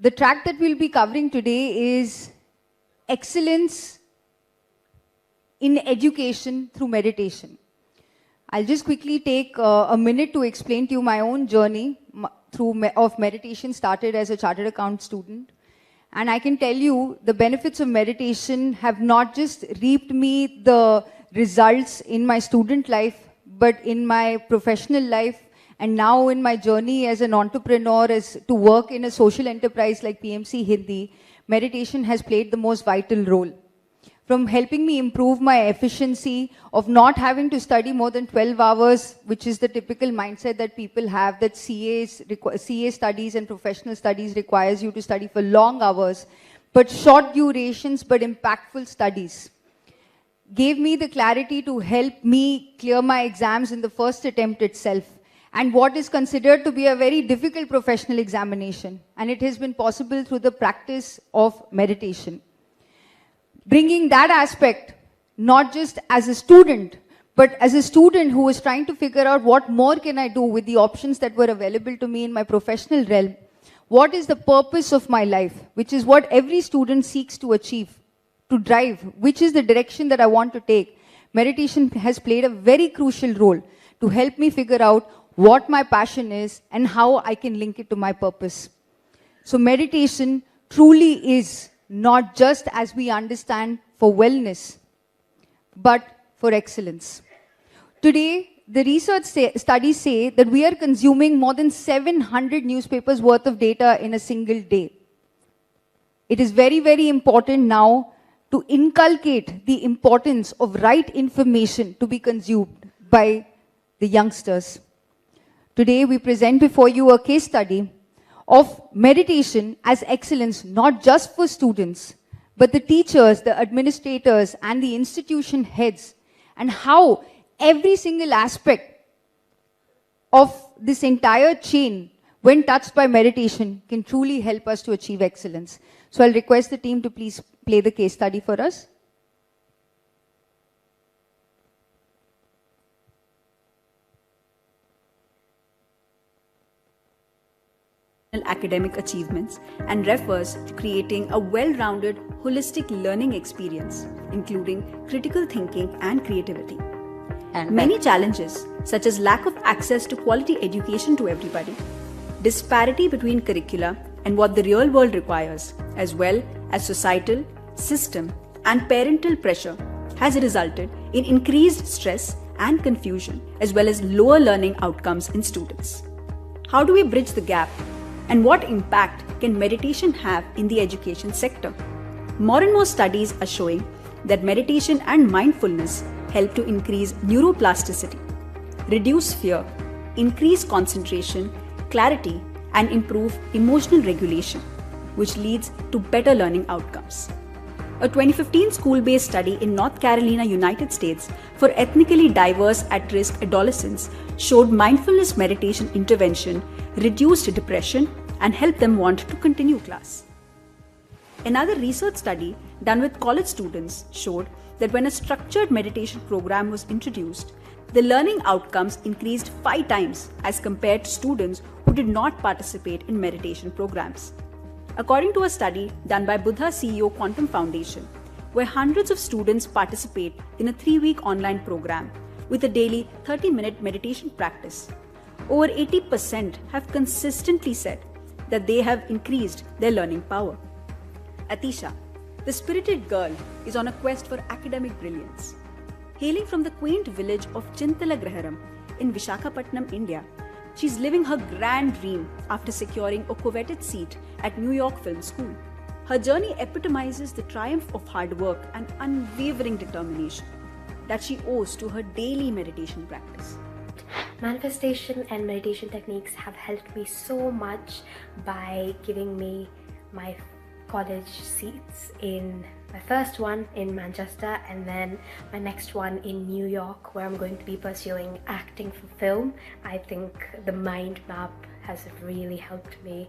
The track that we'll be covering today is excellence in education through meditation. I'll just quickly take a minute to explain to you my own journey of meditation. Started as a chartered account student. And I can tell you the benefits of meditation have not just reaped me the results in my student life, but in my professional life, and now in my journey as an entrepreneur, as to work in a social enterprise like PMC Hindi, meditation has played the most vital role. From helping me improve my efficiency of not having to study more than 12 hours, which is the typical mindset that people have, that CA studies and professional studies requires you to study for long hours, but short durations but impactful studies. Gave me the clarity to help me clear my exams in the first attempt itself, and what is considered to be a very difficult professional examination. And it has been possible through the practice of meditation. Bringing that aspect, not just as a student, but as a student who was trying to figure out what more can I do with the options that were available to me in my professional realm. What is the purpose of my life, which is what every student seeks to achieve, to drive, which is the direction that I want to take. Meditation has played a very crucial role to help me figure out what my passion is and how I can link it to my purpose. So meditation truly is not just, as we understand, for wellness, but for excellence. Today, the research studies say that we are consuming more than 700 newspapers worth of data in a single day. It is very, very important now to inculcate the importance of right information to be consumed by the youngsters. Today, we present before you a case study of meditation as excellence, not just for students, but the teachers, the administrators, and the institution heads, and how every single aspect of this entire chain, when touched by meditation, can truly help us to achieve excellence. So I'll request the team to please play the case study for us. Academic achievements and refers to creating a well-rounded, holistic learning experience, including critical thinking and creativity. And many challenges, such as lack of access to quality education to everybody, disparity between curricula and what the real world requires, as well as societal, system, and parental pressure, has resulted in increased stress and confusion, as well as lower learning outcomes in students. How do we bridge the gap? And what impact can meditation have in the education sector? More and more studies are showing that meditation and mindfulness help to increase neuroplasticity, reduce fear, increase concentration, clarity, and improve emotional regulation, which leads to better learning outcomes. A 2015 school-based study in North Carolina, United States, for ethnically diverse at-risk adolescents showed mindfulness meditation intervention reduced depression and helped them want to continue class. Another research study done with college students showed that when a structured meditation program was introduced, the learning outcomes increased 5 times as compared to students who did not participate in meditation programs. According to a study done by Buddha CEO Quantum Foundation, where hundreds of students participate in a 3-week online program with a daily 30-minute meditation practice, over 80% have consistently said that they have increased their learning power. Atisha, the spirited girl, is on a quest for academic brilliance. Hailing from the quaint village of Chintalagraharam in Visakhapatnam, India, she's living her grand dream after securing a coveted seat at New York Film School. Her journey epitomizes the triumph of hard work and unwavering determination that she owes to her daily meditation practice. Manifestation and meditation techniques have helped me so much by giving me my college seats, in my first one in Manchester and then my next one in New York, where I'm going to be pursuing acting for film. I think the mind map has really helped me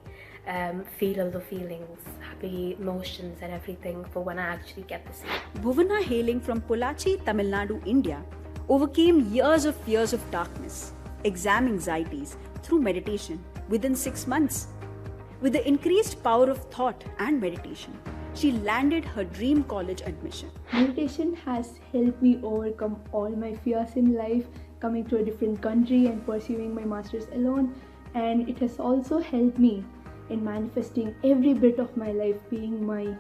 feel all the feelings, happy emotions and everything for when I actually get the seat. Bhuvana, hailing from Pollachi, Tamil Nadu, India, overcame years of darkness, exam anxieties through meditation within 6 months. With the increased power of thought and meditation, she landed her dream college admission. Meditation has helped me overcome all my fears in life, coming to a different country and pursuing my master's alone. And it has also helped me in manifesting every bit of my life, being my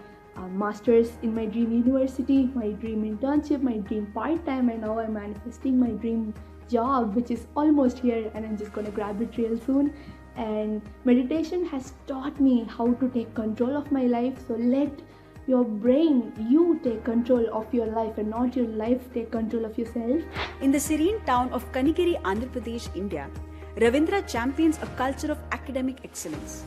master's in my dream university, my dream internship, my dream part-time, and now I'm manifesting my dream job, which is almost here, and I'm just going to grab it real soon. And meditation has taught me how to take control of my life. So let your brain, you take control of your life and not your life take control of yourself. In the serene town of Kanikeri, Andhra Pradesh, India, Ravindra champions a culture of academic excellence.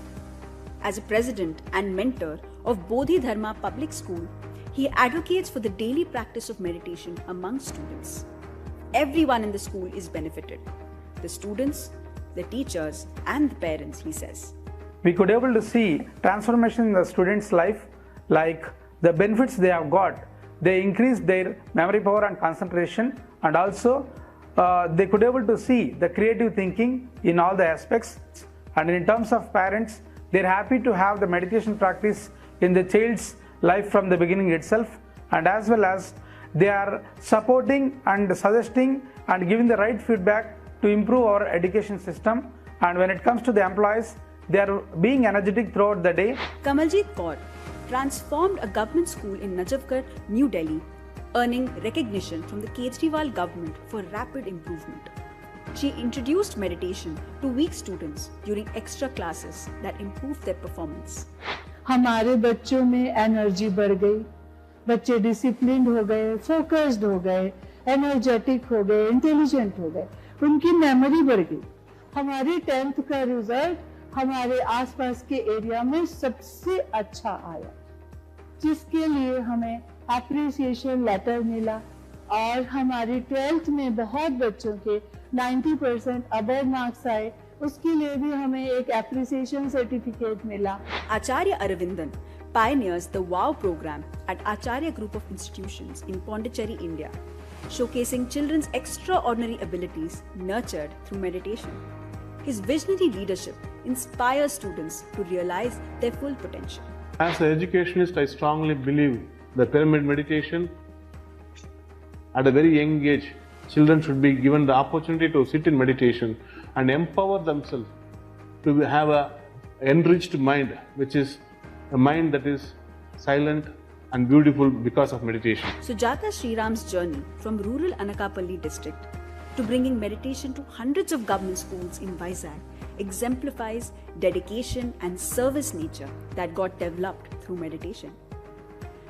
As a president and mentor of Bodhi Dharma Public School, he advocates for the daily practice of meditation among students. Everyone in the school is benefited. The students, the teachers, and the parents, he says. We could able to see transformation in the students' life, like the benefits they have got. They increased their memory power and concentration, and also they could able to see the creative thinking in all the aspects. And in terms of parents, they're happy to have the meditation practice in the child's life from the beginning itself, and as well as they are supporting and suggesting and giving the right feedback to improve our education system. And when it comes to the employees, they are being energetic throughout the day. Kamaljeet Kaur transformed a government school in Najafgarh, New Delhi, earning recognition from the Kejriwal government for rapid improvement. She introduced meditation to weak students during extra classes that improved their performance. हमारे बच्चों में energy बढ़ गई, बच्चे disciplined हो गए, focused हो गए, एनर्जेटिक हो गए, इंटेलिजेंट हो गए, उनकी मेमोरी बढ़ गई। हमारे 10th का रिजल्ट हमारे आसपास के एरिया में सबसे अच्छा आया, जिसके लिए हमें एप्रिसिएशन लेटर मिला, और हमारी 12th में बहुत बच्चों के 90% अबव मार्क्स आए, उसके लिए भी हमें एक एप्रिसिएशन सर्टिफिकेट मिला। Acharya Aravindan pioneers the WOW program at Acharya Group of Institutions in Pondicherry, India, showcasing children's extraordinary abilities nurtured through meditation. His visionary leadership inspires students to realize their full potential. As an educationist, I strongly believe that pyramid meditation, at a very young age, children should be given the opportunity to sit in meditation and empower themselves to have an enriched mind, which is a mind that is silent and beautiful because of meditation. Sujata Sriram's journey from rural Anakapalli district to bringing meditation to hundreds of government schools in Vizag exemplifies dedication and service nature that got developed through meditation.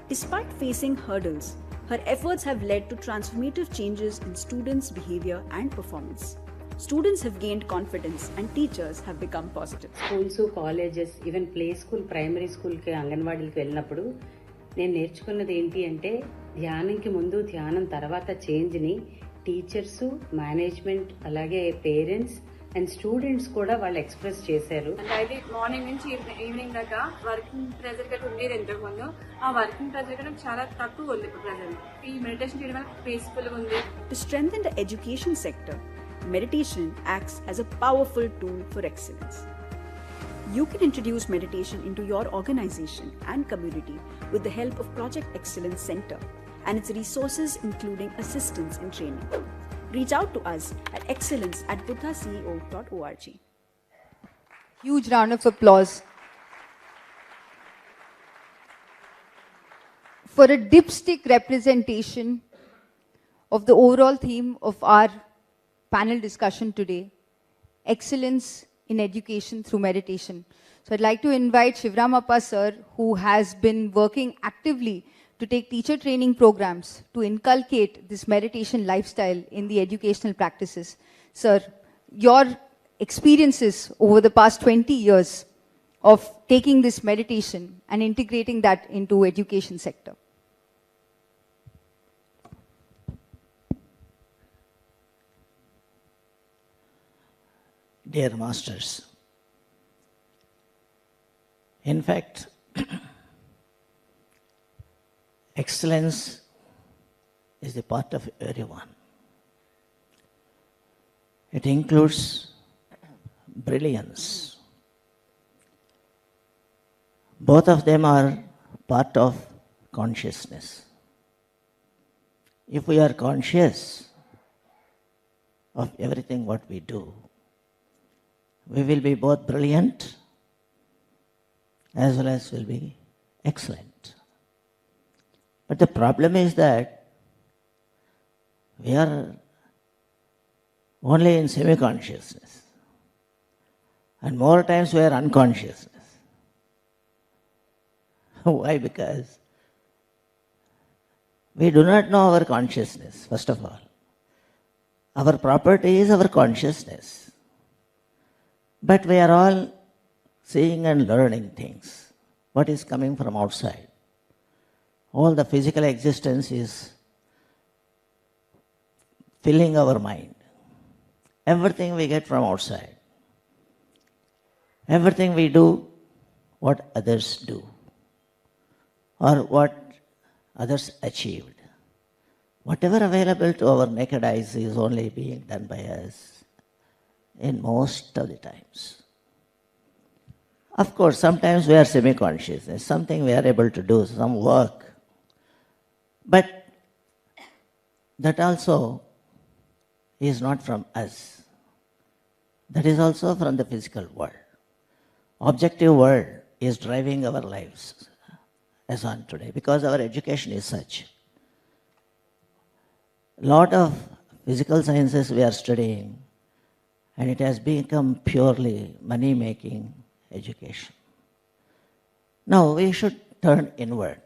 Despite facing hurdles, her efforts have led to transformative changes in students' behavior and performance. Students have gained confidence and teachers have become positive. Schools colleges even play school primary స్కూల్కి అంగన్వాడీలకి వెళ్ళినప్పుడు నేను నేర్చుకున్నది ఏంటి అంటే ధ్యానంకి ముందు ధ్యానం తర్వాత చేంజ్ని teachers management అలాగే పేరెంట్స్ అండ్ స్టూడెంట్స్ కూడా వాళ్ళు ఎక్స్ప్రెస్ చేశారు. అయితే మార్నింగ్ నుంచి ఈవినింగ్ దాకా వర్కింగ్ ప్రెజర్ గట్రా ఉండేది ఇంతకు ముందు. ఆ వర్కింగ్ ప్రెజర్ గట్రా చాలా తక్కువ ఉంది ఇప్పుడు ప్రెజర్. ఈ మెడిటేషన్ చేయడం వల్ల పీస్ఫుల్గా ఉంది. To strengthen the education sector, meditation acts as a powerful tool for excellence. You can introduce meditation into your organization and community with the help of Project Excellence Center and its resources including assistance and training. Reach out to us at excellence@buddhaceo.org. Huge round of applause. For a dipstick representation of the overall theme of our panel discussion today, excellence in education through meditation. So I'd like to invite Shivram Appa sir, who has been working actively to take teacher training programs to inculcate this meditation lifestyle in the educational practices. Sir, your experiences over the past 20 years of taking this meditation and integrating that into education sector. Dear masters, in fact, excellence is the part of everyone. It includes brilliance. Both of them are part of consciousness. If we are conscious of everything what we do, we will be both brilliant as well as will be excellent. But the problem is that we are only in semi-consciousness. And more times we are unconsciousness. Why? Because we do not know our consciousness, first of all. Our property is our consciousness. But we are all seeing and learning things. What is coming from outside? All the physical existence is filling our mind. Everything we get from outside. Everything we do, what others do. Or what others achieved. Whatever available to our naked eyes is only being done by us in most of the times. Of course, sometimes we are semi-conscious. There's something we are able to do, some work. But that also is not from us. That is also from the physical world. Objective world is driving our lives as on today because our education is such. A lot of physical sciences we are studying and it has become purely money-making education. Now we should turn inward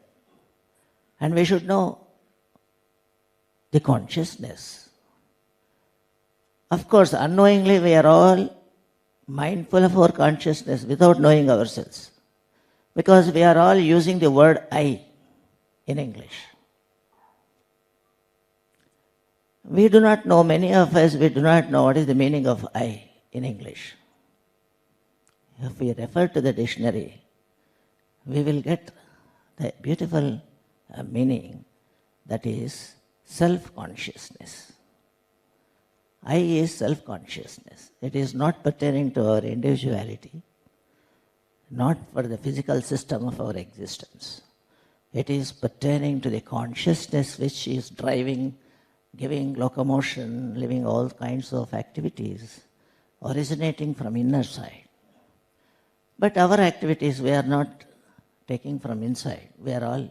and we should know the consciousness. Of course, unknowingly we are all mindful of our consciousness without knowing ourselves. Because we are all using the word I in English. We do not know, many of us, we do not know what is the meaning of I in English. If we refer to the dictionary, we will get the beautiful meaning that is self-consciousness. I is self-consciousness. It is not pertaining to our individuality, not for the physical system of our existence. It is pertaining to the consciousness which is driving, giving locomotion, living all kinds of activities, originating from inner side. But our activities we are not taking from inside. We are all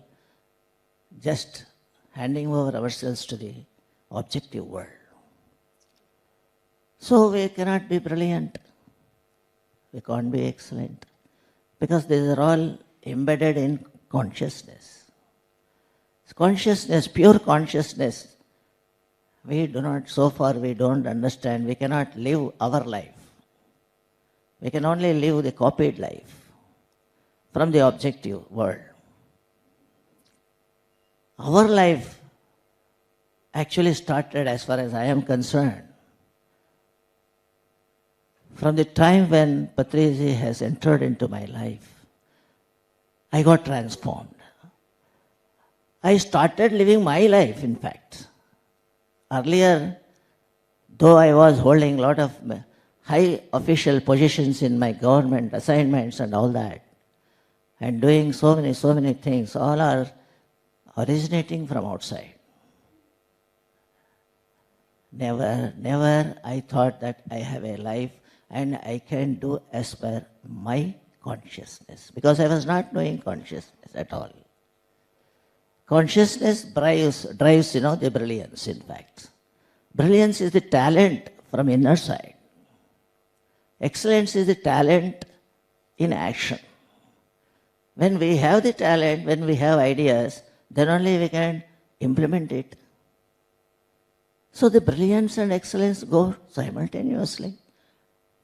just handing over ourselves to the objective world. So we cannot be brilliant. We can't be excellent. Because these are all embedded in consciousness. Consciousness, pure consciousness, we do not, so far we don't understand, we cannot live our life. We can only live the copied life from the objective world. Our life actually started, as far as I am concerned, from the time when Patriji has entered into my life. I got transformed. I started living my life, in fact. Earlier, though I was holding a lot of high official positions in my government assignments and all that, and doing so many things, all are originating from outside. Never I thought that I have a life and I can do as per my consciousness, because I was not knowing consciousness at all. Consciousness drives the brilliance, in fact. Brilliance is the talent from inner side. Excellence is the talent in action. When we have the talent, when we have ideas, then only we can implement it. So the brilliance and excellence go simultaneously.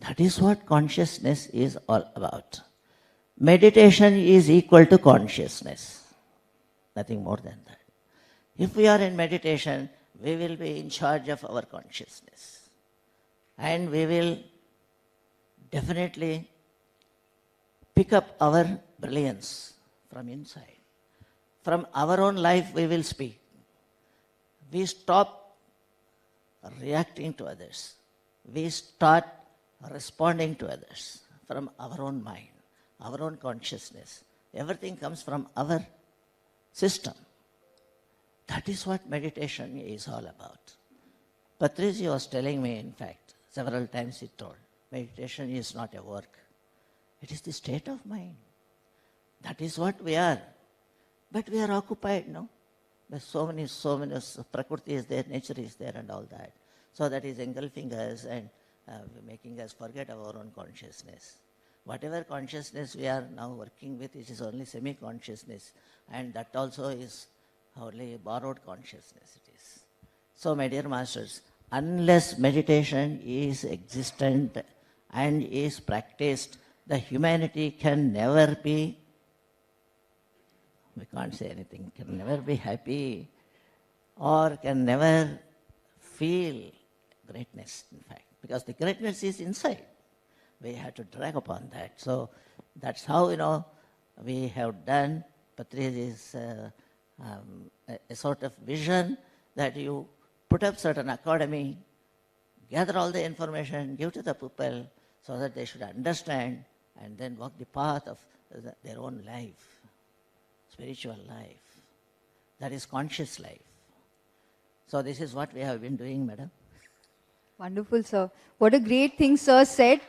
That is what consciousness is all about. Meditation is equal to consciousness. Nothing more than that. If we are in meditation, we will be in charge of our consciousness. And we will definitely pick up our brilliance from inside. From our own life we will speak. We stop reacting to others. We start responding to others from our own mind, our own consciousness. Everything comes from our system. That is what meditation is all about. Patriji was telling me, in fact, several times he told, meditation is not a work. It is the state of mind. That is what we are. But we are occupied, no? There's so many, Prakriti is there, nature is there and all that. So that is engulfing us and making us forget our own consciousness. Whatever consciousness we are now working with, it is only semi-consciousness. And that also is only borrowed consciousness it is. So my dear masters, unless meditation is existent and is practiced, the humanity can never be, we can't say anything, can never be happy or can never feel greatness, in fact, because the greatness is inside. We have to drag upon that. So that's how, we have done Patriji's a sort of vision that you put up certain academy, gather all the information, give to the people so that they should understand and then walk the path of their own life, spiritual life. That is conscious life. So this is what we have been doing, madam. Wonderful, sir. What a great thing sir said.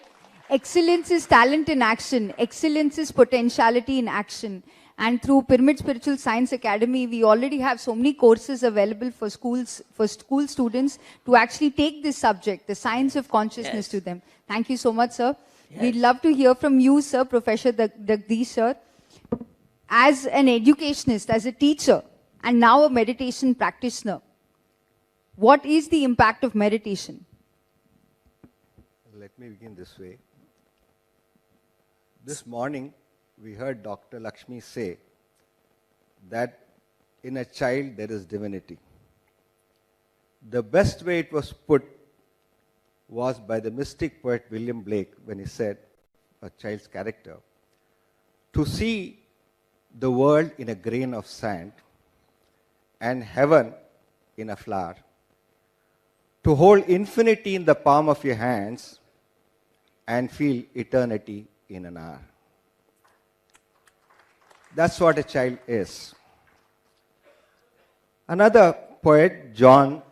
Excellence is talent in action. Excellence is potentiality in action. And through Pyramid Spiritual Science Academy, we already have so many courses available for schools, for school students to actually take this subject, the science of consciousness, to them. Thank you so much, sir. Yes. We'd love to hear from you, sir, Professor Jagdish, sir. As an educationist, as a teacher, and now a meditation practitioner, what is the impact of meditation? Let me begin this way. This morning, we heard Dr. Lakshmi say that in a child there is divinity. The best way it was put was by the mystic poet William Blake when he said, a child's character, to see the world in a grain of sand and heaven in a flower, to hold infinity in the palm of your hands and feel eternity in an hour. That's what a child is. Another poet, John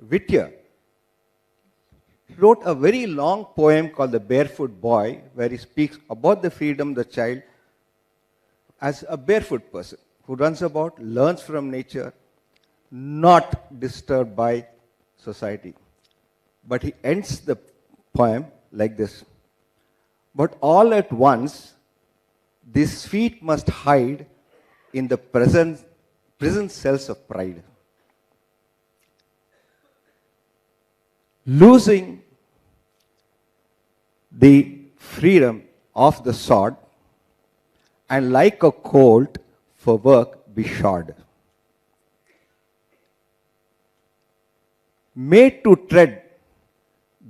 Whittier, wrote a very long poem called The Barefoot Boy, where he speaks about the freedom of the child as a barefoot person who runs about, learns from nature, not disturbed by society. But he ends the poem like this: but all at once, these feet must hide in the prison cells of pride. Losing the freedom of the sword, and like a colt for work be shod. Made to tread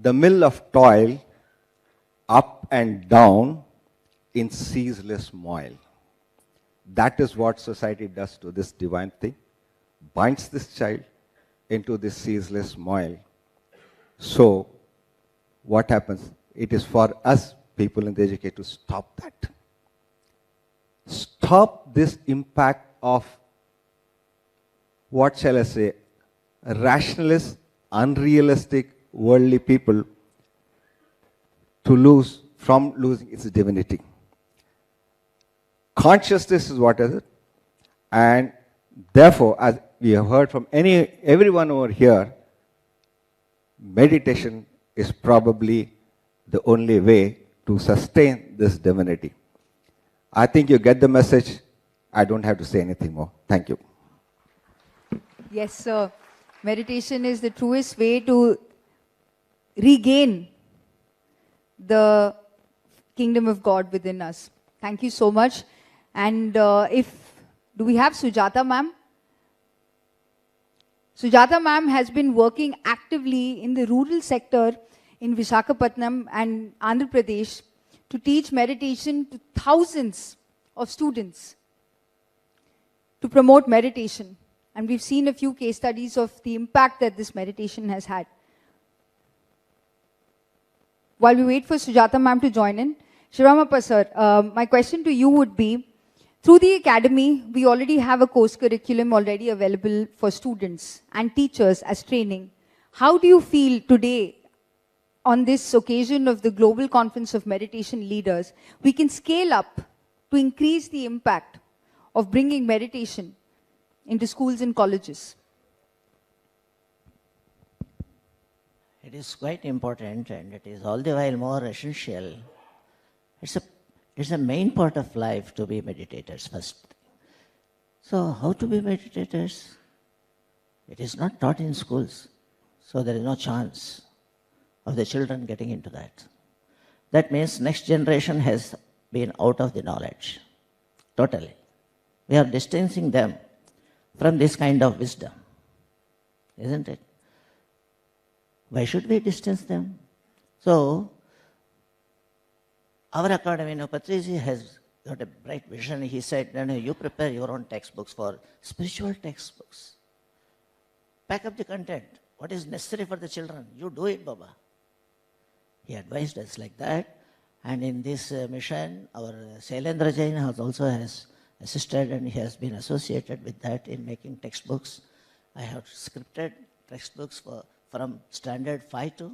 the mill of toil up and down in ceaseless moil. That is what society does to this divine thing, binds this child into this ceaseless moil. So, what happens? It is for us, people in the education, to stop that. Stop this impact of, what shall I say, rationalist, unrealistic, worldly people to losing its divinity. Consciousness is what is it? And therefore, as we have heard from everyone over here, meditation is probably the only way to sustain this divinity. I think you get the message. I don't have to say anything more. Thank you. Yes, sir. Meditation is the truest way to regain the kingdom of God within us. Thank you so much. And do we have Sujata ma'am? Sujata ma'am has been working actively in the rural sector in Visakhapatnam and Andhra Pradesh to teach meditation to thousands of students, to promote meditation. And we've seen a few case studies of the impact that this meditation has had. While we wait for Sujata ma'am to join in, Shiramappa sir, my question to you would be, Through the academy, we already have a course curriculum already available for students and teachers as training. How do you feel today, on this occasion of the Global Conference of Meditation Leaders, we can scale up to increase the impact of bringing meditation into schools and colleges? It is quite important, and it is all the while more essential. It's a main part of life to be meditators first. So how to be meditators? It is not taught in schools, so there is no chance of the children getting into that. That means next generation has been out of the knowledge, totally. We are distancing them from this kind of wisdom, isn't it? Why should we distance them? So, our academy, Patriji has got a bright vision. He said, no, you prepare your own textbooks for spiritual textbooks. Pack up the content. What is necessary for the children? You do it, Baba. He advised us like that. And in this mission, our Shailendra Jain has assisted, and he has been associated with that in making textbooks. I have scripted textbooks from standard 5 to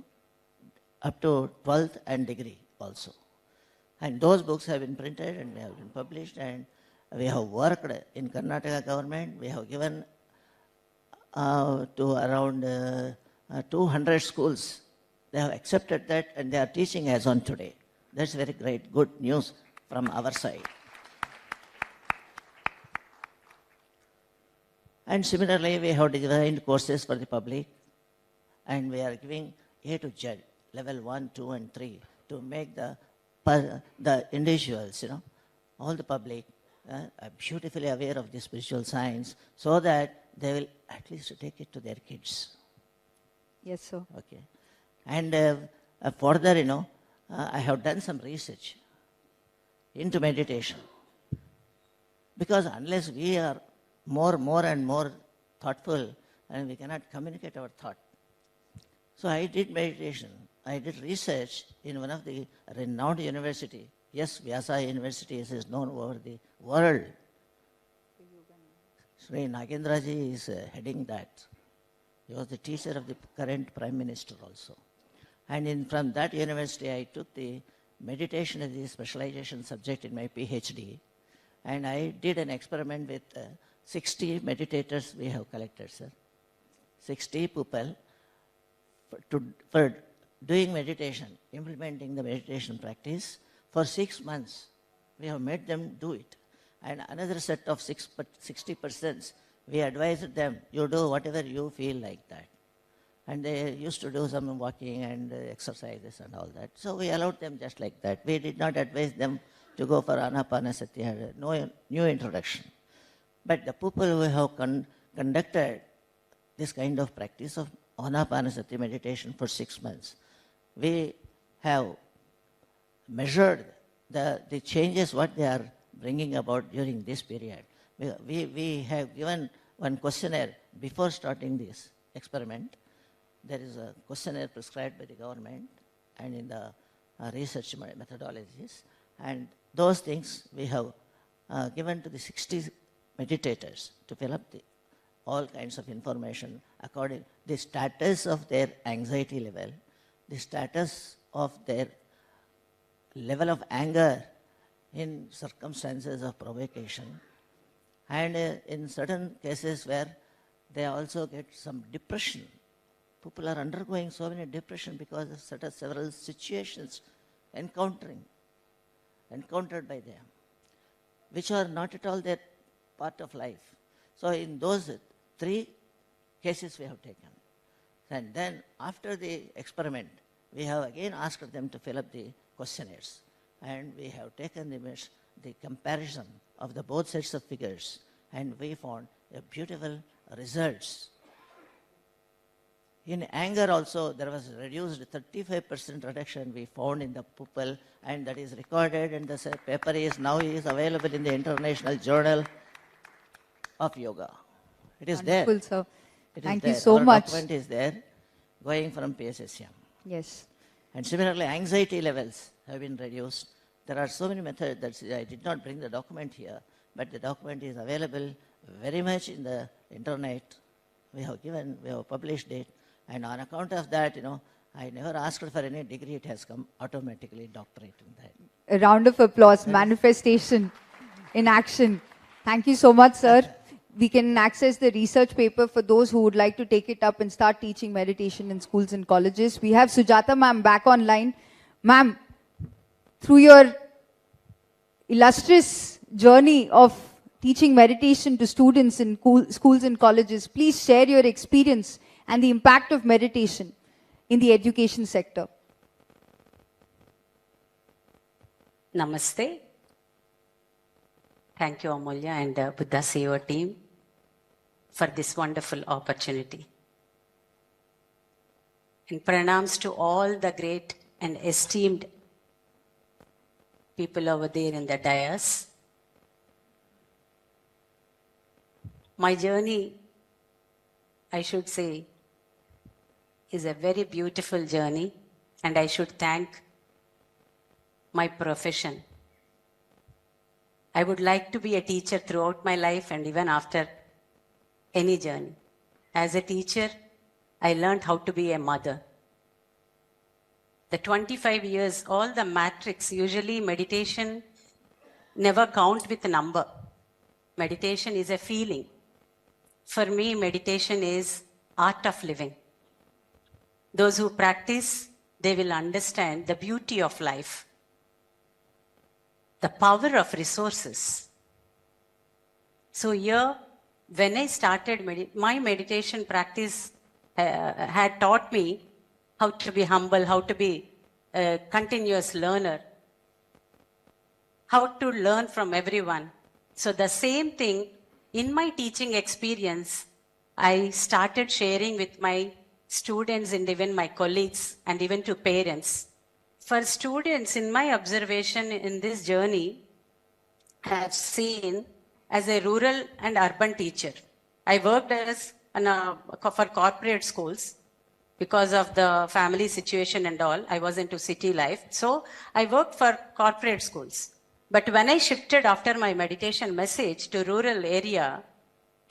up to 12th and degree also. And those books have been printed and they have been published, and we have worked in Karnataka government. We have given to around 200 schools. They have accepted that and they are teaching as on today. That's very great, good news from our side. And similarly, we have designed courses for the public, and we are giving A to Z, level 1, 2, and 3, to make the individuals, all the public, beautifully aware of the spiritual science, so that they will at least take it to their kids. Yes, sir. Okay. And further, I have done some research into meditation. Because unless we are more and more thoughtful, and we cannot communicate our thought. So I did meditation. I did research in one of the renowned university. Yes, Vyasa University is known over the world. Sri Nagendraji is heading that. He was the teacher of the current Prime Minister also. And from that university, I took the meditation as the specialization subject in my PhD. And I did an experiment with 60 meditators we have collected, sir. 60 people for doing meditation, implementing the meditation practice for 6 months. We have made them do it. And another set of 60%, we advised them, you do whatever you feel like that. And they used to do some walking and exercises and all that. So we allowed them just like that. We did not advise them to go for Anapanasati, no new introduction. But the people who have conducted this kind of practice of Anapanasati meditation for 6 months, we have measured the changes what they are bringing about during this period. We have given one questionnaire before starting this experiment. There is a questionnaire prescribed by the government and in the research methodologies. And those things we have given to the 60 meditators to fill up all kinds of information according the status of their anxiety level, the status of their level of anger in circumstances of provocation, and in certain cases where they also get some depression. People are undergoing so many depression because of several situations encountered by them, which are not at all their part of life. So in those 3 cases we have taken. And then after the experiment, we have again asked them to fill up the questionnaires. And we have taken the comparison of the both sets of figures, and we found beautiful results. In anger also, there was reduced 35% reduction we found in the people, and that is recorded, and the paper is now available in the International Journal of Yoga. It is Wonderful, there. sir. It Thank is you there. so Our much. document is there, going from PSSM. Yes. And similarly, anxiety levels have been reduced. There are so many methods that I did not bring the document here. but the document is available very much in the internet. We have published it, and on account of that, I never asked for any degree. It has come automatically, doctorate in that. A round of applause, manifestation in action. Thank you so much, sir. We can access the research paper for those who would like to take it up and start teaching meditation in schools and colleges. We have Sujata ma'am back online. Ma'am, through your illustrious journey of teaching meditation to students in schools and colleges, please share your experience and the impact of meditation in the education sector. Namaste. Thank you, Amulya and Buddha Seva team for this wonderful opportunity. And pranams to all the great and esteemed people over there in the dais. My journey, I should say, is a very beautiful journey, and I should thank my profession. I would like to be a teacher throughout my life and even after any journey. As a teacher, I learned how to be a mother. The 25 years, all the matrix, usually meditation never count with a number. Meditation is a feeling. For me, meditation is art of living. Those who practice, they will understand the beauty of life, the power of resources. So here, when I started, my meditation practice had taught me how to be humble, how to be a continuous learner, how to learn from everyone. So the same thing, in my teaching experience, I started sharing with my students and even my colleagues and even to parents. For students, in my observation in this journey, I have seen as a rural and urban teacher. I worked for corporate schools because of the family situation and all. I was into city life. So I worked for corporate schools. But when I shifted after my meditation message to rural area,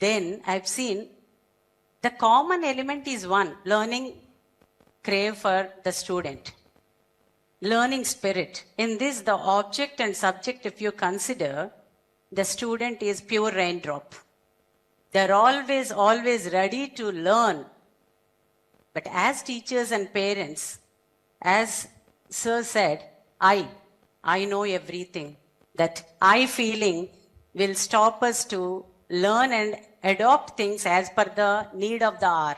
then I've seen the common element is one, learning crave for the student. Learning spirit. In this, the object and subject, if you consider, the student is pure raindrop. They're always ready to learn. But as teachers and parents, as Sir said, I know everything. That I feeling will stop us to learn and adopt things as per the need of the hour.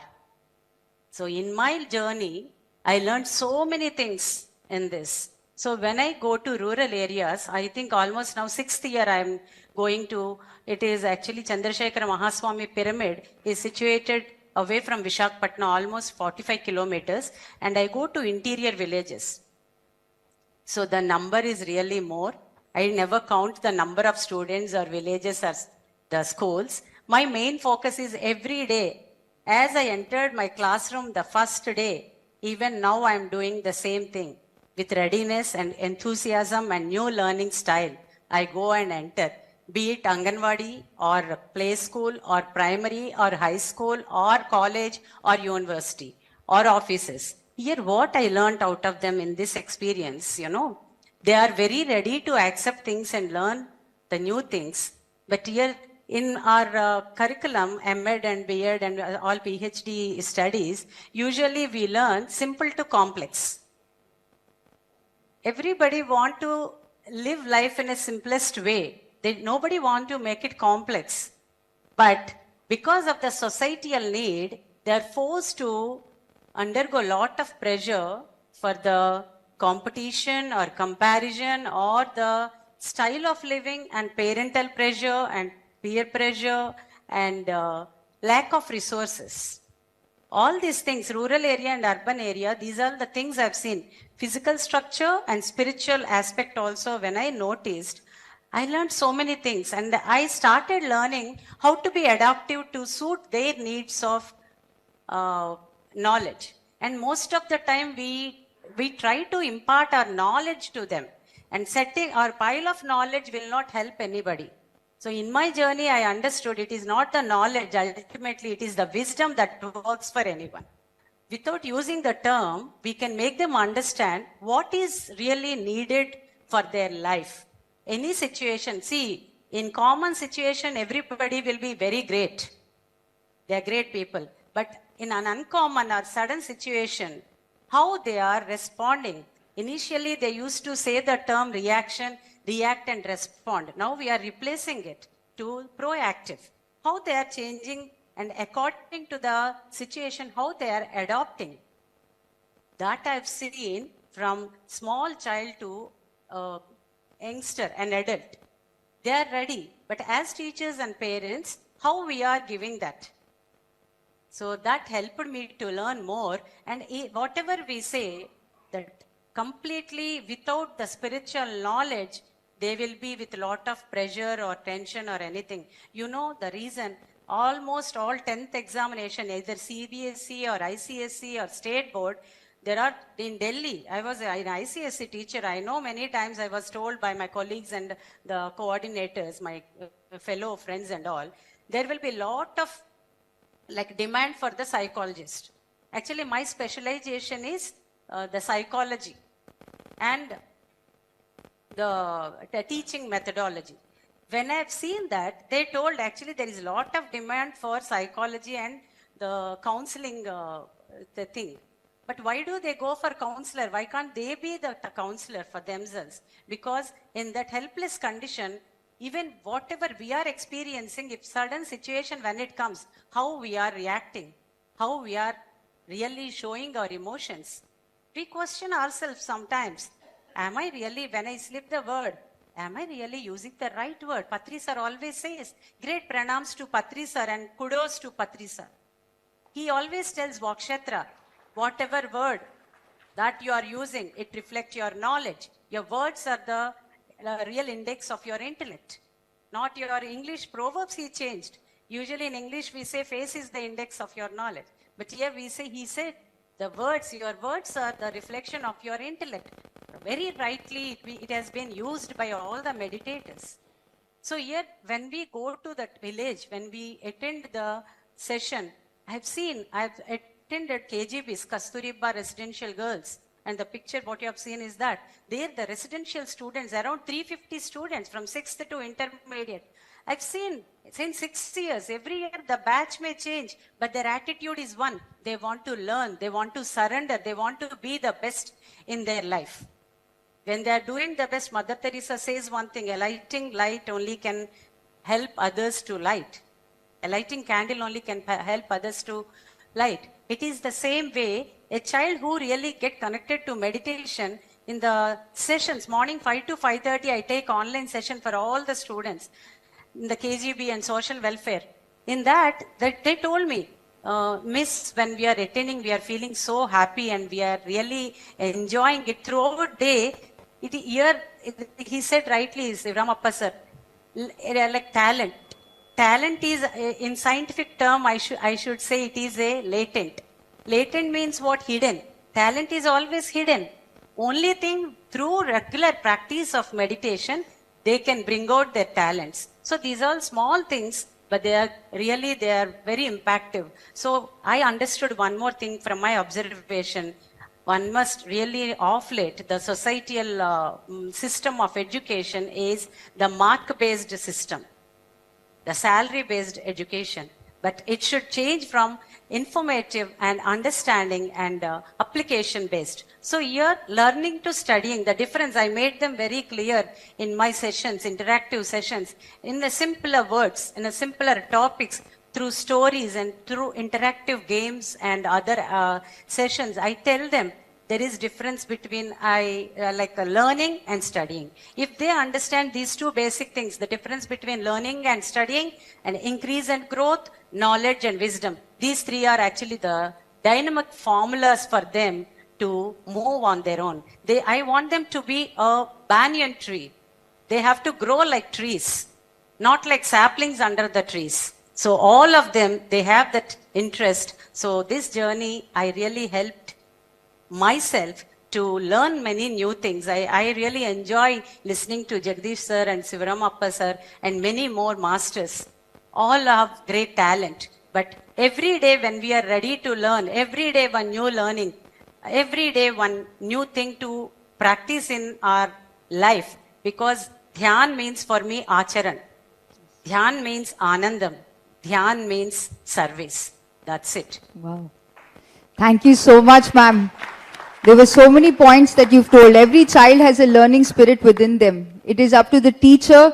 So in my journey, I learned so many things in this. So when I go to rural areas, I think almost now 6th year I'm going to, it is actually Chandrasekhar Mahaswami Pyramid is situated away from Visakhapatnam, almost 45 kilometers, and I go to interior villages. So the number is really more. I never count the number of students or villages or the schools. My main focus is every day. As I entered my classroom the first day, even now I am doing the same thing. With readiness and enthusiasm and new learning style, I go and enter. Be it Anganwadi or play school or primary or high school or college or university or offices. Here what I learned out of them in this experience, they are very ready to accept things and learn the new things. But here in our curriculum, MEd and BEd and all PhD studies, usually we learn simple to complex. Everybody want to live life in a simplest way. Nobody want to make it complex. But because of the societal need, they are forced to undergo a lot of pressure for the competition or comparison or the style of living and parental pressure and peer pressure and lack of resources. All these things, rural area and urban area, these are the things I've seen. Physical structure and spiritual aspect also, when I noticed, I learned so many things. And I started learning how to be adaptive to suit their needs of knowledge. And most of the time we try to impart our knowledge to them. And setting our pile of knowledge will not help anybody. So in my journey, I understood it is not the knowledge, ultimately it is the wisdom that works for anyone. Without using the term, we can make them understand what is really needed for their life. Any situation, see, in common situation, everybody will be very great. They are great people. But in an uncommon or sudden situation, how they are responding. Initially, they used to say the term reaction, react and respond. Now we are replacing it to proactive. How they are changing and according to the situation, how they are adopting. That I've seen from small child to youngster and adult. They are ready. But as teachers and parents, how we are giving that? So that helped me to learn more. And whatever we say, that completely without the spiritual knowledge, they will be with a lot of pressure or tension or anything. You know the reason, almost all 10th examination, either CBSE or ICSE or state board, there are, in Delhi, I was an ICSE teacher. I know many times I was told by my colleagues and the coordinators, my fellow friends and all, there will be a lot of like demand for the psychologist. Actually, my specialization is the psychology and the teaching methodology. When I've seen that, they told actually there is a lot of demand for psychology and the counseling the thing. But why do they go for counselor? Why can't they be the counselor for themselves? Because in that helpless condition, even whatever we are experiencing, if sudden situation when it comes, how we are reacting, how we are really showing our emotions. We question ourselves sometimes. Am I really, when I slip the word, am I really using the right word? Patri sir always says, great pranams to Patri sir and kudos to Patri sir. He always tells Vakshetra, whatever word that you are using, it reflects your knowledge. Your words are the real index of your intellect, not your English proverbs he changed. Usually in English we say face is the index of your knowledge. But here we say, he said, the words, your words are the reflection of your intellect. Very rightly, it has been used by all the meditators. So here, when we go to that village, when we attend the session, I've attended KGB's, Kasturiba Residential Girls. And the picture, what you have seen is that there the residential students, around 350 students from 6th to intermediate. I've seen, since 6 years, every year the batch may change, but their attitude is one. They want to learn, they want to surrender, they want to be the best in their life. When they are doing the best, Mother Teresa says one thing, a lighting light only can help others to light. A lighting candle only can help others to light. It is the same way, a child who really get connected to meditation, in the sessions, morning 5 to 5:30, I take online session for all the students in the KGB and social welfare. In that they told me, Miss, when we are attending, we are feeling so happy and we are really enjoying it throughout day. He said rightly, Ramappa sir, like talent. Talent is, in scientific term, I should say it is a latent. Latent means what? Hidden. Talent is always hidden. Only thing, through regular practice of meditation, they can bring out their talents. So these are all small things, but they are very impactful. So I understood one more thing from my observation. One must really off late, the societal system of education is the mark-based system, the salary-based education. But it should change from informative and understanding and application-based. So here, learning to studying, the difference, I made them very clear in my sessions, interactive sessions, in the simpler words, in the simpler topics, through stories and through interactive games and other sessions. I tell them, there is difference between learning and studying. If they understand these two basic things, the difference between learning and studying, and increase and growth, knowledge and wisdom, these three are actually the dynamic formulas for them to move on their own. I want them to be a banyan tree. They have to grow like trees, not like saplings under the trees. So all of them, they have that interest. So this journey, I really helped myself to learn many new things. I really enjoy listening to Jagdish sir and Sivaramappa sir and many more masters. All have great talent. But every day when we are ready to learn, every day one new learning, every day one new thing to practice in our life. Because dhyan means for me acharan. Dhyan means anandam. Dhyan means service. That's it. Wow. Thank you so much, ma'am. There were so many points that you've told. Every child has a learning spirit within them. It is up to the teacher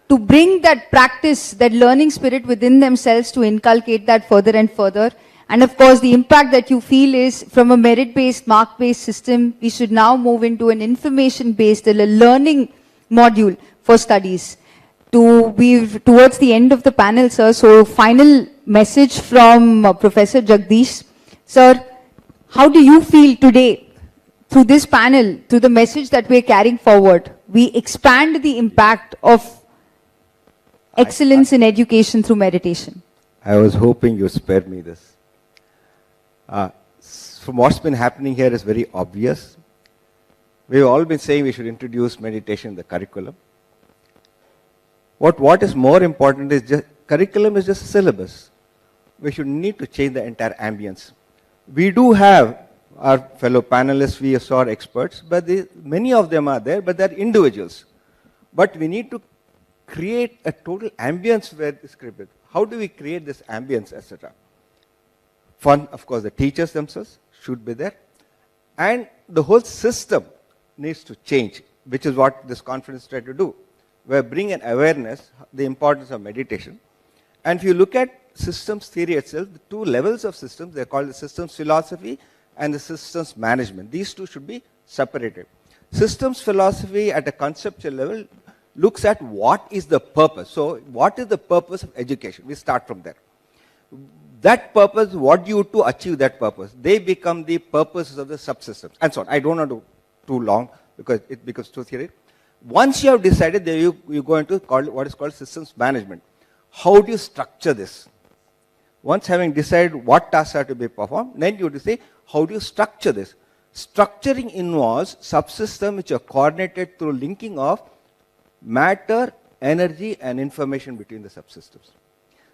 to bring that practice, that learning spirit within themselves, to inculcate that further and further. And of course, the impact that you feel is from a merit-based, mark-based system, we should now move into an information-based, a learning module for studies. We're towards the end of the panel, sir. So final message from Professor Jagdish. Sir, how do you feel today through this panel, through the message that we're carrying forward? We expand the impact of excellence in education through meditation. I was hoping you spare me this. From what's been happening here is very obvious. We've all been saying we should introduce meditation in the curriculum. What is more important is just, curriculum is just a syllabus. We should need to change the entire ambience. We do have our fellow panelists, we saw experts, but many of them are there, but they're individuals. But we need to create a total ambience where this created. How do we create this ambience, etc.? Fun, of course, the teachers themselves should be there. And the whole system needs to change, which is what this conference tried to do. Where bring an awareness, the importance of meditation. And if you look at systems theory itself, the two levels of systems, they're called the systems philosophy and the systems management. These two should be separated. Systems philosophy at a conceptual level looks at what is the purpose. So what is the purpose of education? We start from there. That purpose, what do you do to achieve that purpose? They become the purposes of the subsystems and so on. I don't want to do too long because it becomes too theory. Once you have decided, then you go into what is called systems management. How do you structure this? Once having decided what tasks are to be performed, then you have to say, how do you structure this? Structuring involves subsystems which are coordinated through linking of matter, energy and information between the subsystems.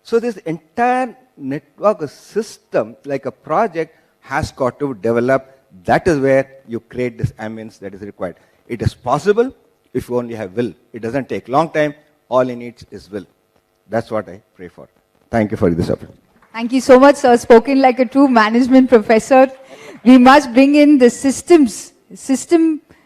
So this entire network, a system, like a project, has got to develop. That is where you create this ambience that is required. It is possible if you only have will. It doesn't take long time. All it needs is will. That's what I pray for. Thank you for this opportunity. Thank you so much, sir. Spoken like a true management professor. We must bring in the systems.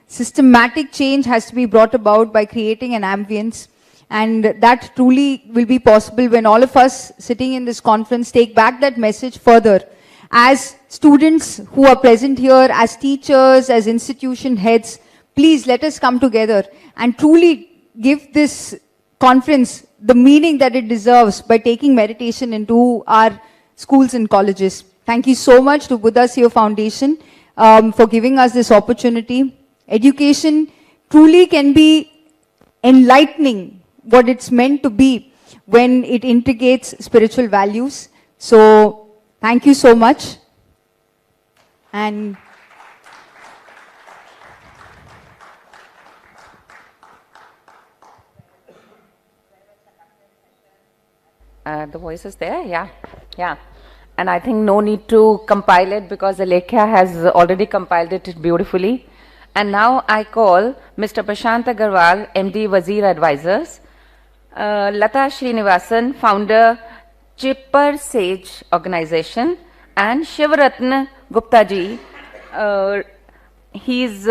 Systematic change has to be brought about by creating an ambience. And that truly will be possible when all of us sitting in this conference take back that message further. As students who are present here, as teachers, as institution heads, please let us come together and truly give this conference the meaning that it deserves by taking meditation into our schools and colleges. Thank you so much to Buddha CEO Foundation for giving us this opportunity. Education truly can be enlightening what it's meant to be when it integrates spiritual values. So, thank you so much. And the voice is there, yeah. And I think no need to compile it because Alekhya has already compiled it beautifully. And now I call Mr. Prashant Agarwal, MD Wazir Advisors, Lata Srinivasan, founder Chipper Sage Organization, and Shivaratna Gupta ji, he is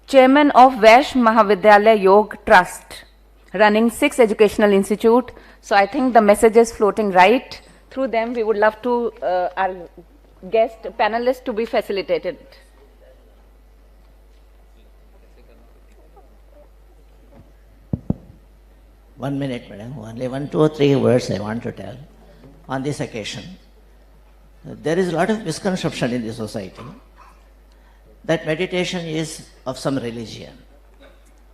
chairman of Vaish Mahavidyalaya Yog Trust, running 6 educational institute. So I think the message is floating right through them. We would love to our guest panelists to be facilitated. One minute, madam. Only 1, 2 or 3 words I want to tell on this occasion. There is a lot of misconception in the society that meditation is of some religion.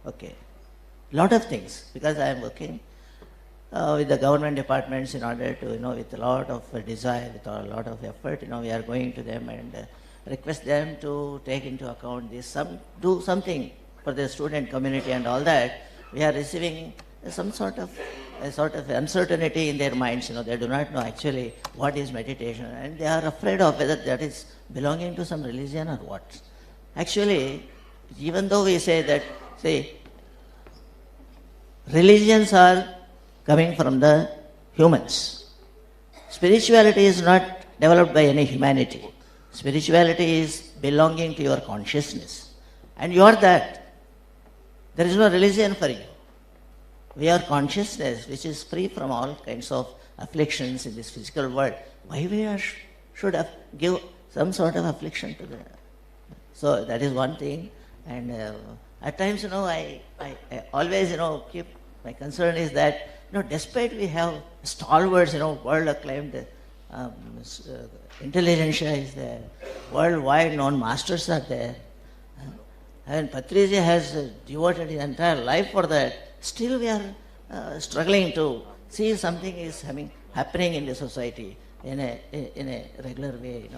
Okay. Lot of things, because I am working with the government departments in order to, with a lot of desire, with a lot of effort, we are going to them and request them to take into account this, do something for the student community and all that. We are receiving some sort of uncertainty in their minds. They do not know actually what is meditation, and they are afraid of whether that is belonging to some religion or what. Actually, even though we say that, religions are coming from the humans. Spirituality is not developed by any humanity. Spirituality is belonging to your consciousness. And you are that. There is no religion for you. We are consciousness which is free from all kinds of afflictions in this physical world. Why we should have give some sort of affliction to them? So that is one thing. And at times, I always, keep my concern is that, despite we have stalwarts, world acclaimed intelligentsia is there, worldwide known masters are there, and Patriji has devoted his entire life for that. Still we are struggling to see something is happening in the society in a regular way.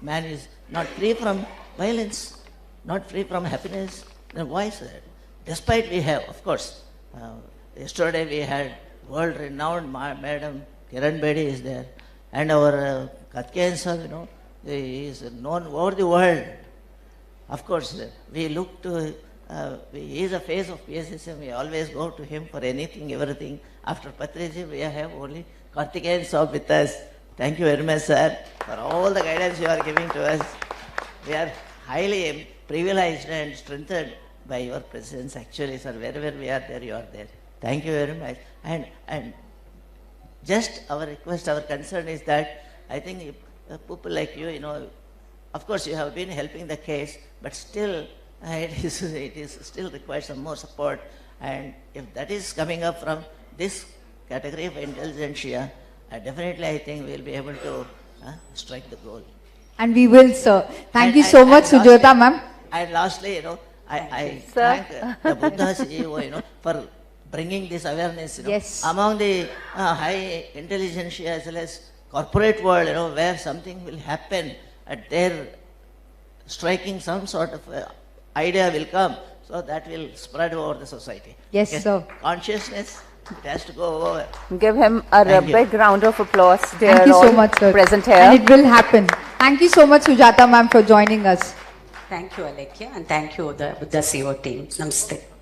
Man is not free from violence, not free from happiness. Then why is that? Despite we have, of course, yesterday we had world-renowned Madam Kiran Bedi is there, and our Katkeyan sir, he is known over the world. Of course, we look to, he is a face of PSSM, we always go to him for anything, everything. After Patriji, we have only Karthikeyan sir with us. Thank you very much, sir, for all the guidance you are giving to us. We are highly privileged and strengthened by your presence, actually, sir. Wherever we are there, you are there. Thank you very much. And just our request, our concern is that I think if people like you, of course you have been helping the case, but still it is still requires some more support. And if that is coming up from this category of intelligentsia, definitely I think we'll be able to strike the goal. And we will, sir. Thank you so much, Sujata ma'am. And lastly, I thank the Buddha CEO, for bringing this awareness, among the high intelligentsia as well as corporate world, where something will happen at their striking some sort of idea will come, so that will spread over the society. Yes, sir. Consciousness, it has to go over. Give him a big round of applause. Thank you so much, sir. Present here. And it will happen. Thank you so much, Sujata ma'am, for joining us. Thank you, Alekhya, and thank you, the CEO team. Namaste.